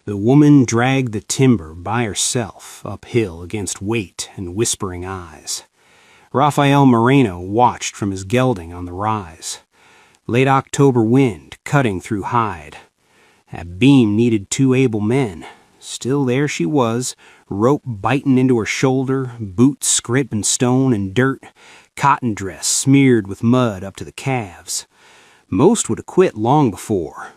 The woman dragged the timber by herself uphill against weight and whispering eyes. Rafael Moreno watched from his gelding on the rise. Late October wind cutting through hide. That beam needed 2 able men. Still there she was, rope biting into her shoulder, boots scraping stone and dirt, cotton dress smeared with mud up to the calves. Most would have quit long before.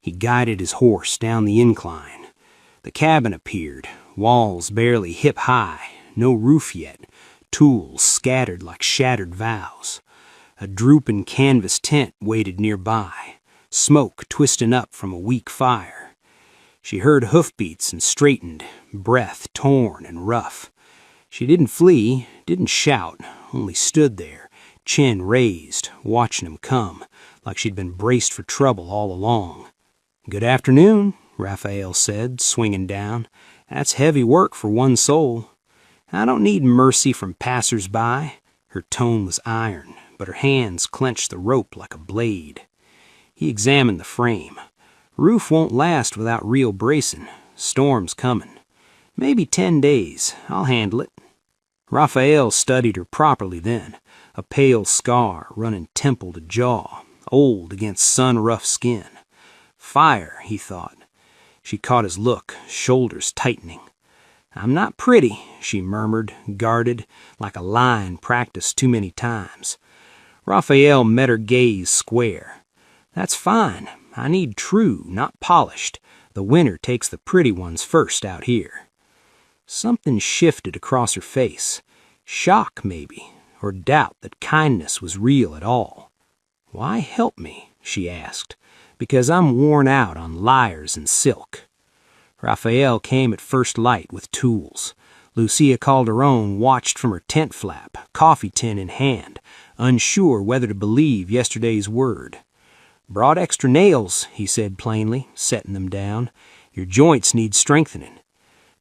He guided his horse down the incline. The cabin appeared, walls barely hip-high, no roof yet, tools scattered like shattered vows. A drooping canvas tent waited nearby, smoke twisting up from a weak fire. She heard hoofbeats and straightened, breath torn and rough. She didn't flee, didn't shout, only stood there, chin raised, watching him come, like she'd been braced for trouble all along. "Good afternoon," Raphael said, swinging down. "That's heavy work for one soul. I don't need mercy from passers-by." Her tone was iron, but her hands clenched the rope like a blade. He examined the frame. "Roof won't last without real bracing. Storm's coming. Maybe 10 days. I'll handle it." Raphael studied her properly then, a pale scar running temple to jaw, old against sun-rough skin. Fire, he thought. She caught his look, shoulders tightening. "I'm not pretty," she murmured, guarded, like a line practiced too many times. Raphael met her gaze square. "That's fine. I need true, not polished. The winner takes the pretty ones first out here." Something shifted across her face. Shock, maybe, or doubt that kindness was real at all. "Why help me?" she asked. "Because I'm worn out on liars and silk." Raphael came at first light with tools. Lucia Calderon watched from her tent flap, coffee tin in hand, unsure whether to believe yesterday's word. "Brought extra nails," he said plainly, setting them down. "Your joints need strengthening."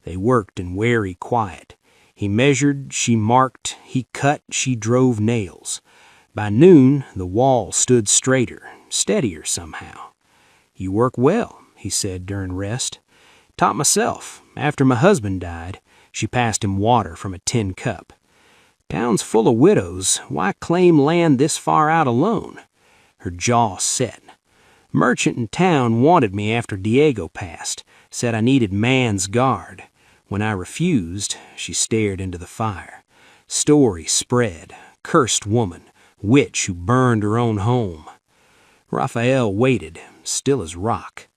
They worked in wary quiet. He measured, she marked, he cut, she drove nails. By noon, the wall stood straighter, steadier somehow. "You work well," he said during rest. "Taught myself. After my husband died." She passed him water from a tin cup. "Town's full of widows. Why claim land this far out alone?" Her jaw set. "Merchant in town wanted me after Diego passed. Said I needed man's guard. When I refused," she stared into the fire. Story spread. Cursed woman. Witch who burned her own home. Raphael waited, still as rock.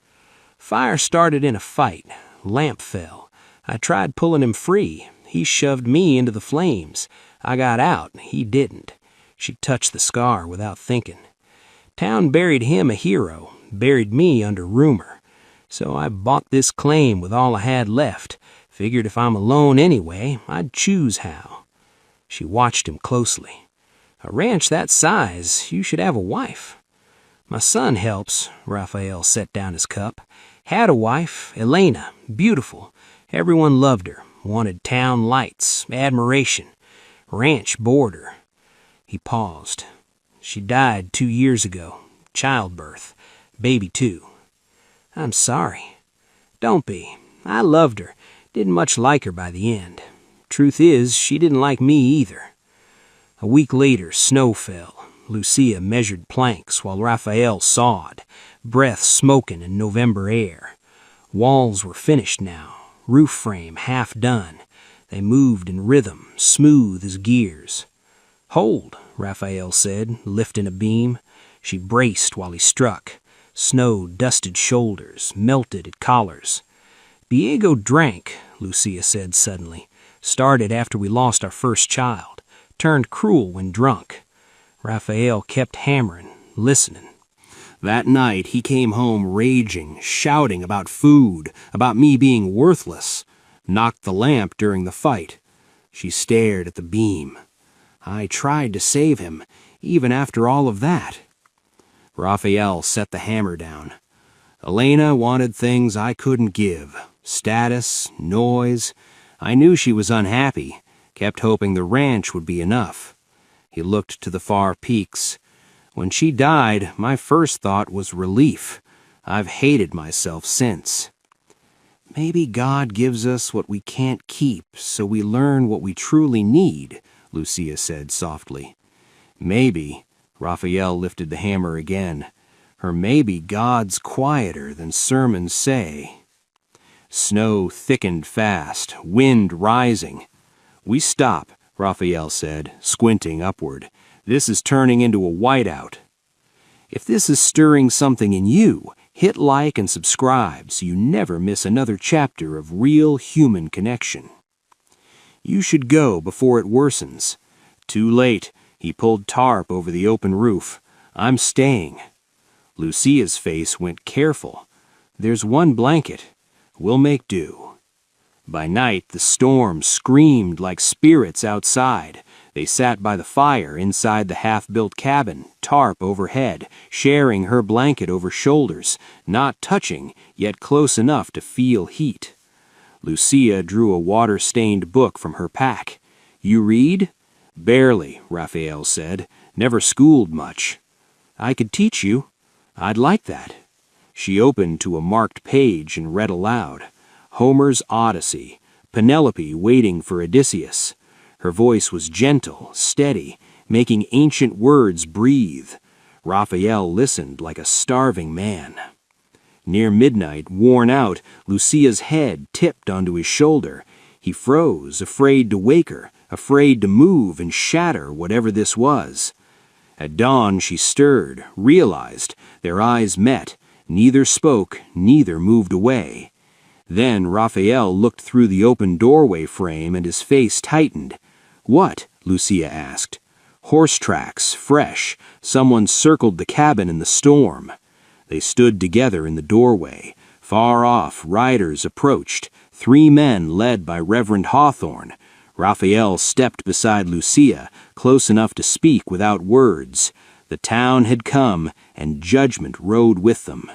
"Fire started in a fight. Lamp fell. I tried pulling him free. He shoved me into the flames. I got out. He didn't." She touched the scar without thinking. "Town buried him a hero, buried me under rumor. So I bought this claim with all I had left. Figured if I'm alone anyway, I'd choose how." She watched him closely. "A ranch that size, you should have a wife." "My son helps." Raphael set down his cup. "Had a wife, Elena, beautiful. Everyone loved her, wanted town lights, admiration. Ranch bored her." He paused. "She died 2 years ago. Childbirth. Baby too." "I'm sorry." "Don't be. I loved her. Didn't much like her by the end. Truth is, she didn't like me either." A week later, snow fell. Lucia measured planks while Raphael sawed, breath smoking in November air. Walls were finished now, roof frame half done. They moved in rhythm, smooth as gears. "Hold," Raphael said, lifting a beam. She braced while he struck. Snow dusted shoulders, melted at collars. "Diego drank," Lucia said suddenly. "Started after we lost our first child. Turned cruel when drunk." Raphael kept hammering, listening. "That night he came home raging, shouting about food, about me being worthless. Knocked the lamp during the fight." She stared at the beam. "I tried to save him, even after all of that." Raphael set the hammer down. "Elena wanted things I couldn't give. Status, noise. I knew she was unhappy, kept hoping the ranch would be enough." He looked to the far peaks. "When she died, my first thought was relief. I've hated myself since." Maybe God gives us what we can't keep so we learn what we truly need, Lucia said softly. Maybe, Raphael lifted the hammer again, or maybe God's quieter than sermons say. Snow thickened fast, wind rising. We stop, Raphael said, squinting upward. This is turning into a whiteout. If this is stirring something in you, hit like and subscribe so you never miss another chapter of real human connection. You should go before it worsens. Too late. He pulled tarp over the open roof. I'm staying. Lucia's face went careful. There's one blanket. We'll make do. By night, the storm screamed like spirits outside. They sat by the fire inside the half-built cabin, tarp overhead, sharing her blanket over shoulders, not touching, yet close enough to feel heat. Lucia drew a water-stained book from her pack. You read? Barely, Raphael said. Never schooled much. I could teach you. I'd like that. She opened to a marked page and read aloud. Homer's Odyssey, Penelope waiting for Odysseus. Her voice was gentle, steady, making ancient words breathe. Raphael listened like a starving man. Near midnight, worn out, Lucia's head tipped onto his shoulder. He froze, afraid to wake her, afraid to move and shatter whatever this was. At dawn she stirred, realized. Their eyes met. Neither spoke, neither moved away. Then Raphael looked through the open doorway frame and his face tightened. What? Lucia asked. Horse tracks, fresh. Someone circled the cabin in the storm. They stood together in the doorway. Far off, riders approached. 3 men led by Reverend Hawthorne. Raphael stepped beside Lucia, close enough to speak without words. The town had come, and judgment rode with them.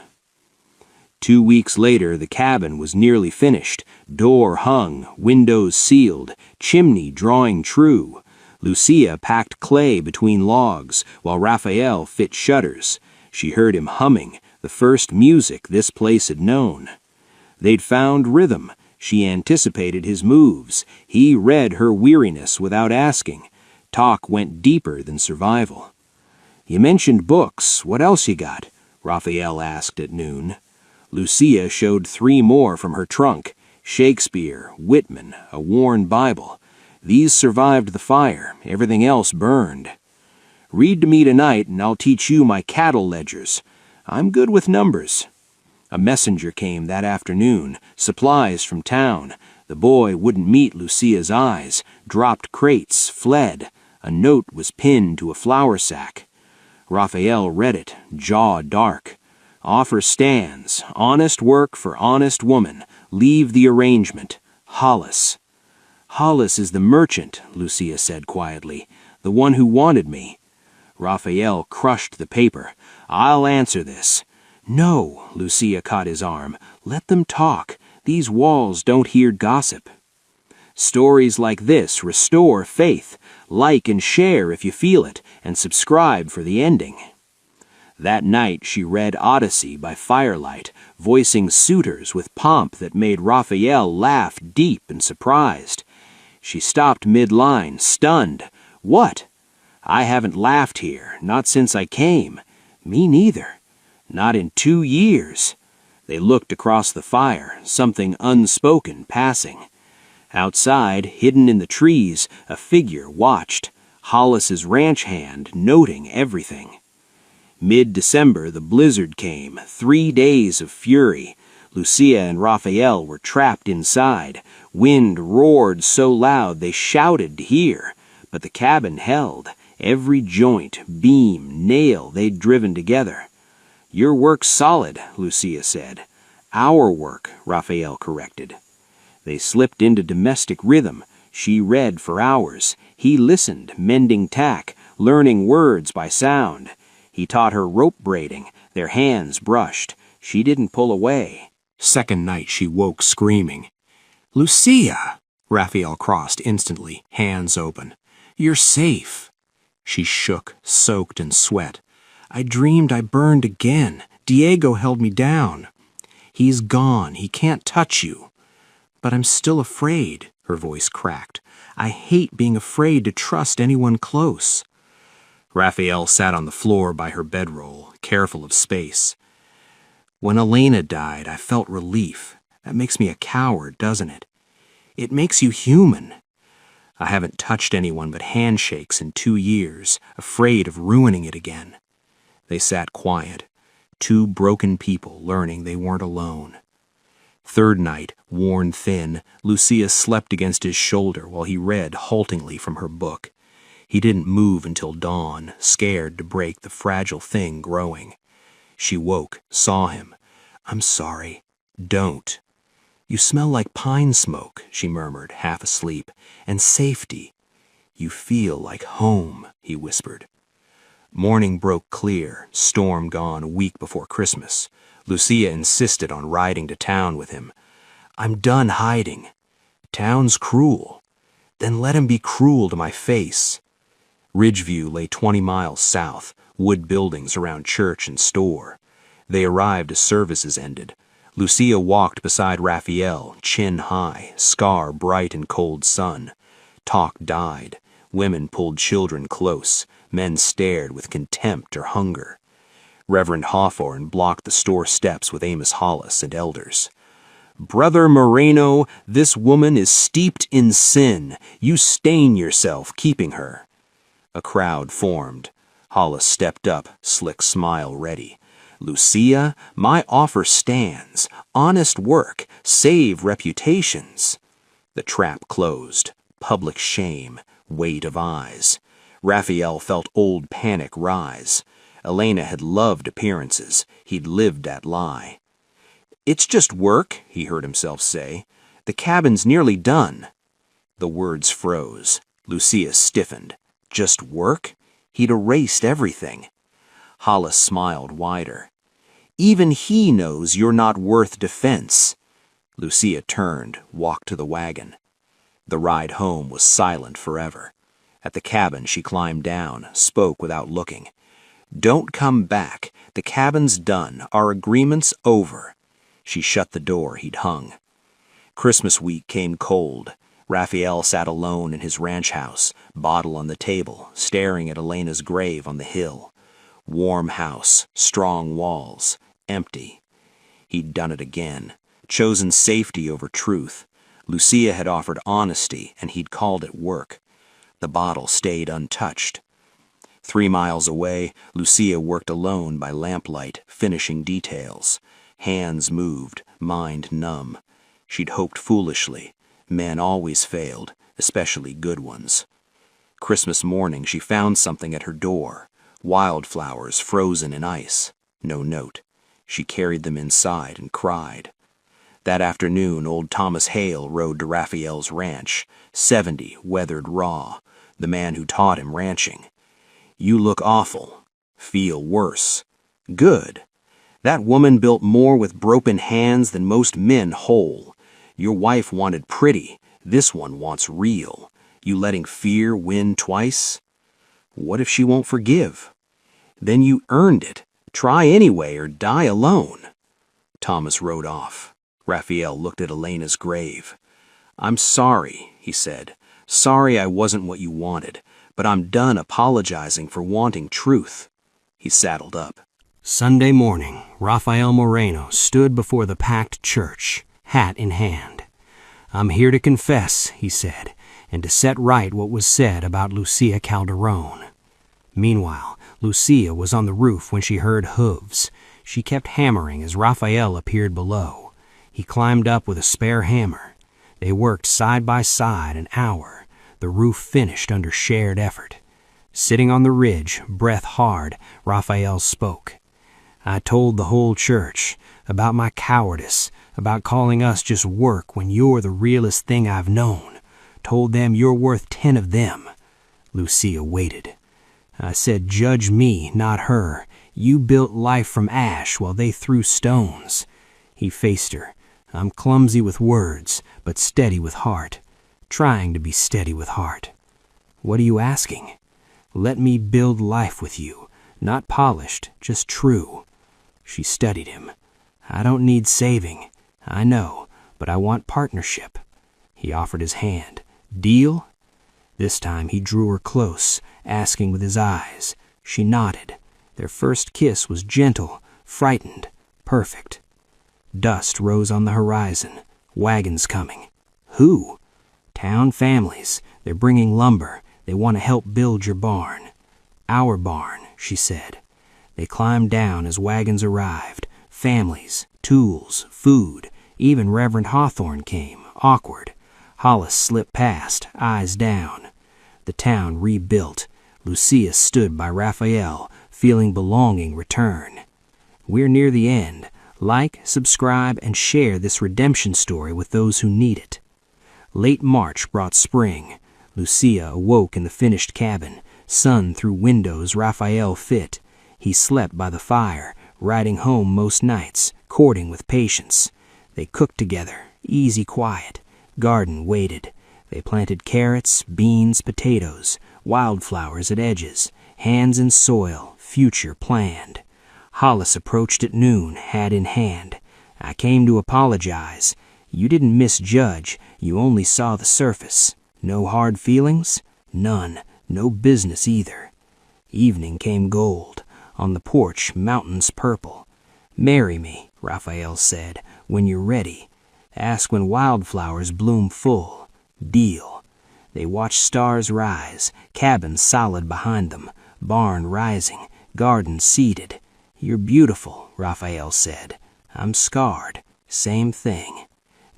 2 weeks later, the cabin was nearly finished. Door hung, windows sealed, chimney drawing true. Lucia packed clay between logs, while Raphael fit shutters. She heard him humming, the first music this place had known. They'd found rhythm. She anticipated his moves. He read her weariness without asking. Talk went deeper than survival. You mentioned books. What else you got? Raphael asked at noon. Lucia showed 3 more from her trunk. Shakespeare, Whitman, a worn Bible. These survived the fire. Everything else burned. Read to me tonight and I'll teach you my cattle ledgers. I'm good with numbers. A messenger came that afternoon, supplies from town. The boy wouldn't meet Lucia's eyes, dropped crates, fled. A note was pinned to a flour sack. Raphael read it, jaw dark. Offer stands, honest work for honest woman. Leave the arrangement. Hollis. Hollis is the merchant, Lucia said quietly, the one who wanted me. Raphael crushed the paper. I'll answer this. No, Lucia caught his arm. Let them talk. These walls don't hear gossip. Stories like this restore faith. Like and share if you feel it, and subscribe for the ending. That night she read Odyssey by firelight, voicing suitors with pomp that made Raphael laugh deep and surprised. She stopped mid-line, stunned. What? I haven't laughed here, not since I came. Me neither. Not in 2 years. They looked across the fire, something unspoken passing. Outside, hidden in the trees, a figure watched. Hollis's ranch hand, noting everything. Mid-December, the blizzard came, 3 days of fury. Lucia and Raphael were trapped inside. Wind roared so loud they shouted to hear. But the cabin held. Every joint, beam, nail they'd driven together. Your work's solid, Lucia said. Our work, Raphael corrected. They slipped into domestic rhythm. She read for hours. He listened, mending tack, learning words by sound. He taught her rope braiding. Their hands brushed. She didn't pull away. Second night she woke screaming. Lucia! Raphael crossed instantly, hands open. You're safe. She shook, soaked in sweat. I dreamed I burned again. Diego held me down. He's gone. He can't touch you. But I'm still afraid, her voice cracked. I hate being afraid to trust anyone close. Raphael sat on the floor by her bedroll, careful of space. When Elena died, I felt relief. That makes me a coward, doesn't it? It makes you human. I haven't touched anyone but handshakes in 2 years, afraid of ruining it again. They sat quiet, two broken people learning they weren't alone. Third night, worn thin, Lucia slept against his shoulder while he read haltingly from her book. He didn't move until dawn, scared to break the fragile thing growing. She woke, saw him. I'm sorry. Don't. You smell like pine smoke, she murmured, half asleep, and safety. You feel like home, he whispered. Morning broke clear, storm gone a week before Christmas. Lucia insisted on riding to town with him. I'm done hiding. Town's cruel. Then let him be cruel to my face. Ridgeview lay 20 miles south, wood buildings around church and store. They arrived as services ended. Lucia walked beside Raphael, chin high, scar bright in cold sun. Talk died. Women pulled children close. Men stared with contempt or hunger. Reverend Hawthorne blocked the store steps with Amos Hollis and elders. Brother Moreno, this woman is steeped in sin. You stain yourself keeping her. A crowd formed. Hollis stepped up, slick smile ready. Lucia, my offer stands. Honest work, save reputations. The trap closed. Public shame, weight of eyes. Raphael felt old panic rise. Elena had loved appearances. He'd lived that lie. It's just work, he heard himself say. The cabin's nearly done. The words froze. Lucia stiffened. Just work? He'd erased everything. Hollis smiled wider. Even he knows you're not worth defense. Lucia turned, walked to the wagon. The ride home was silent forever. At the cabin, she climbed down, spoke without looking. Don't come back. The cabin's done. Our agreement's over. She shut the door he'd hung. Christmas week came cold. Raphael sat alone in his ranch house, bottle on the table, staring at Elena's grave on the hill. Warm house, strong walls, empty. He'd done it again, chosen safety over truth. Lucia had offered honesty, and he'd called it work. The bottle stayed untouched. 3 miles away, Lucia worked alone by lamplight, finishing details. Hands moved, mind numb. She'd hoped foolishly. Men always failed, especially good ones. Christmas morning, she found something at her door. Wildflowers frozen in ice. No note. She carried them inside and cried. That afternoon, old Thomas Hale rode to Raphael's ranch, 70, weathered raw, the man who taught him ranching. You look awful. Feel worse. Good. That woman built more with broken hands than most men whole. Your wife wanted pretty. This one wants real. You letting fear win twice? What if she won't forgive? Then you earned it. Try anyway or die alone. Thomas rode off. Raphael looked at Elena's grave. I'm sorry, he said. Sorry I wasn't what you wanted, but I'm done apologizing for wanting truth. He saddled up. Sunday morning, Raphael Moreno stood before the packed church, hat in hand. I'm here to confess, he said, and to set right what was said about Lucia Calderon. Meanwhile, Lucia was on the roof when she heard hooves. She kept hammering as Raphael appeared below. He climbed up with a spare hammer. They worked side by side an hour. The roof finished under shared effort. Sitting on the ridge, breath hard, Raphael spoke. I told the whole church about my cowardice, about calling us just work when you're the realest thing I've known. Told them you're worth 10 of them. Lucia waited. I said, judge me, not her. You built life from ash while they threw stones. He faced her. I'm clumsy with words, but steady with heart. Trying to be steady with heart. What are you asking? Let me build life with you. Not polished, just true. She studied him. I don't need saving. I know, but I want partnership." He offered his hand. "Deal?" This time he drew her close, asking with his eyes. She nodded. Their first kiss was gentle, frightened, perfect. Dust rose on the horizon. Wagons coming. Who? Town families. They're bringing lumber. They want to help build your barn. "Our barn," she said. They climbed down as wagons arrived. Families, tools, food. Even Reverend Hawthorne came, awkward. Hollis slipped past, eyes down. The town rebuilt. Lucia stood by Raphael, feeling belonging return. We're near the end. Like, subscribe, and share this redemption story with those who need it. Late March brought spring. Lucia awoke in the finished cabin. Sun through windows Raphael fit. He slept by the fire, riding home most nights, courting with patience. They cooked together, easy quiet. Garden waited. They planted carrots, beans, potatoes, wildflowers at edges, hands in soil, future planned. Hollis approached at noon, hat in hand. "I came to apologize. You didn't misjudge, you only saw the surface. No hard feelings? None. No business either." Evening came gold. On the porch, mountains purple. "Marry me," Raphael said, "when you're ready. Ask when wildflowers bloom full. Deal." They watched stars rise, cabin solid behind them, barn rising, garden seeded. "You're beautiful," Raphael said. "I'm scarred. Same thing."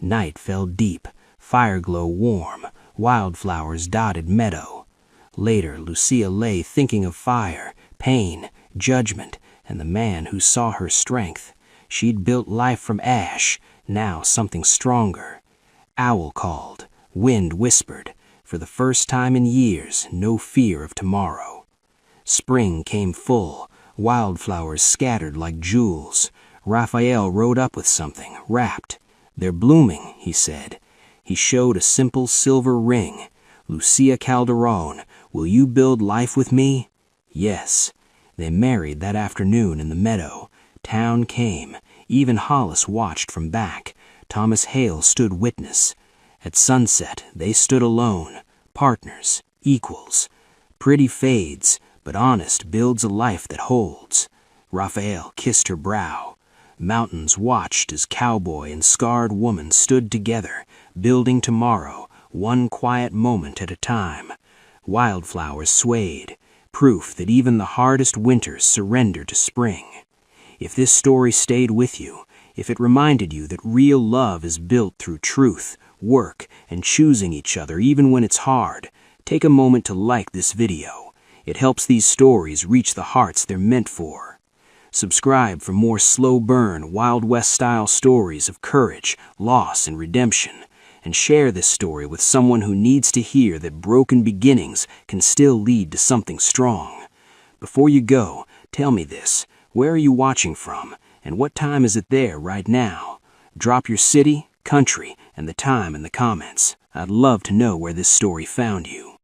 Night fell deep, fireglow warm, wildflowers dotted meadow. Later, Lucia lay thinking of fire, pain, judgment, and the man who saw her strength. She'd built life from ash, now something stronger. Owl called, wind whispered. For the first time in years, no fear of tomorrow. Spring came full, wildflowers scattered like jewels. Raphael rode up with something, wrapped. "They're blooming," he said. He showed a simple silver ring. "Lucia Calderon, will you build life with me?" Yes. They married that afternoon in the meadow. Town came. Even Hollis watched from back. Thomas Hale stood witness. At sunset, they stood alone, partners, equals. Pretty fades, but honest builds a life that holds. Raphael kissed her brow. Mountains watched as Cowboy and scarred woman stood together, building tomorrow, one quiet moment at a time. Wildflowers swayed, proof that even the hardest winters surrender to spring. If this story stayed with you, if it reminded you that real love is built through truth, work, and choosing each other even when it's hard, take a moment to like this video. It helps these stories reach the hearts they're meant for. Subscribe for more slow burn, Wild West style stories of courage, loss, and redemption. And share this story with someone who needs to hear that broken beginnings can still lead to something strong. Before you go, tell me this. Where are you watching from? And what time is it there right now? Drop your city, country, and the time in the comments. I'd love to know where this story found you.